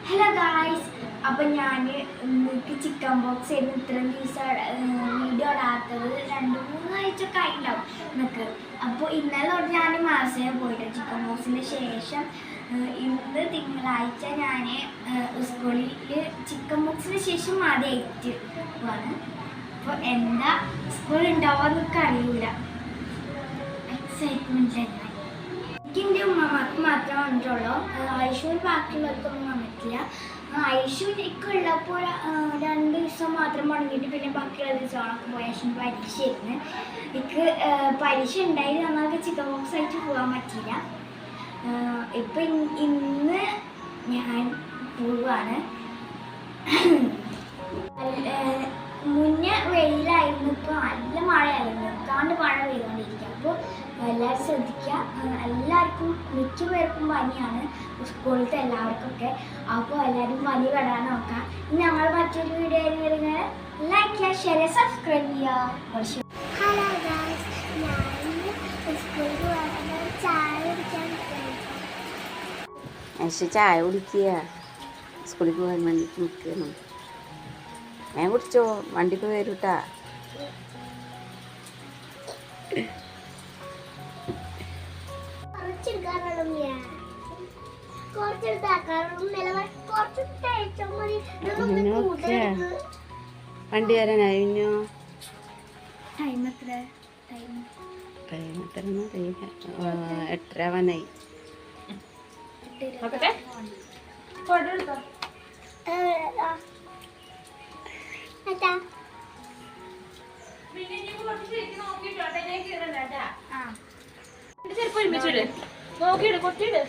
Hello guys, അപ്പം ഞാൻ ഇന്നേക്ക് ചിക്കൻ ബോക്സ് ആയിരുന്നു ഇത്രയും ദിവസം വീഡിയോ ഇടാത്തത് 2-3 ആഴ്ചയൊക്കെ ആയിട്ടുണ്ടാവും എന്നൊക്കെ. അപ്പോൾ ഇന്നലെ തൊട്ട് ഞാൻ മാസേ പോയിട്ട് ചിക്കൻ ബോക്സിന് ശേഷം ഇന്ന് തിങ്കളാഴ്ച ഞാൻ സ്കൂളിൽ ചിക്കൻ ബോക്സിന് ശേഷം ആദ്യമായിട്ട് പോവാണ്. അപ്പോൾ എന്താ സ്കൂൾ ഉണ്ടാവാന്നൊക്കെ അറിയില്ല, എക്സൈറ്റ്മെൻറ്റ് തന്നെ. എൻ്റെ ഉമ്മമാർക്ക് മാത്രമേ വന്നിട്ടുള്ളൂ. ഐഷുവിന് ബാക്കിയുള്ളവർക്കൊന്നും വന്നിട്ടില്ല. ഐഷു എനിക്കുള്ളപ്പോൾ 2 ദിവസം മാത്രം മുടങ്ങിയിട്ട് പിന്നെ ബാക്കിയുള്ള ദിവസങ്ങളൊക്കെ പോയി. ഐഷുവിന് പരീക്ഷയായിരുന്നു. എനിക്ക് പരീക്ഷ ഉണ്ടായി നമ്മൾക്ക് ചിക്കൻ ബോക്സ് ആയിട്ട് പോകാൻ പറ്റില്ല. ഇപ്പം ഇന്ന് ഞാൻ പോവാണ്. മുന്നേ വെയിലായിരുന്നു, ഇപ്പോൾ നല്ല മഴയായിരുന്നു, കാണ്ട് മഴ പെയ്തുകൊണ്ടിരിക്കുക. അപ്പോൾ എല്ലാവരും ശ്രദ്ധിക്കുക. എല്ലാവർക്കും മിക്ക പേർക്കും പനിയാണ്, സ്കൂളിലത്തെ എല്ലാവർക്കൊക്കെ. അപ്പോൾ എല്ലാവരും പനി കടാൻ നോക്കാം. ഇനി ഞങ്ങൾ മറ്റൊരു വീഡിയോ വരുന്നത് ലൈക്ക് ചെയ്യുക, ഷെയർ ചെയ്യുക, സബ്സ്ക്രൈബ് ചെയ്യുക. ഹലോ ഗായ്സ്, ഞാൻ സ്കൂളിൽ ചായ കുടിക്കാൻ ചായ കുടിക്കുക, സ്കൂളിൽ പോകാൻ വേണ്ടിയിട്ട് നിൽക്കണം. ഞാൻ കുടിച്ചോ, വണ്ടിക്ക് വരൂട്ടാ. വണ്ടി വരാനായി കഴിഞ്ഞോ? ടൈം എത്ര? ടൈം എത്രയെന്ന് അറിയില്ല, 8:30 ആവാനായി.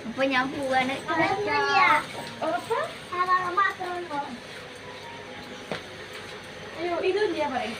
അപ്പൊ ഞാൻ പോവാണ്. ഇതും പറയാം.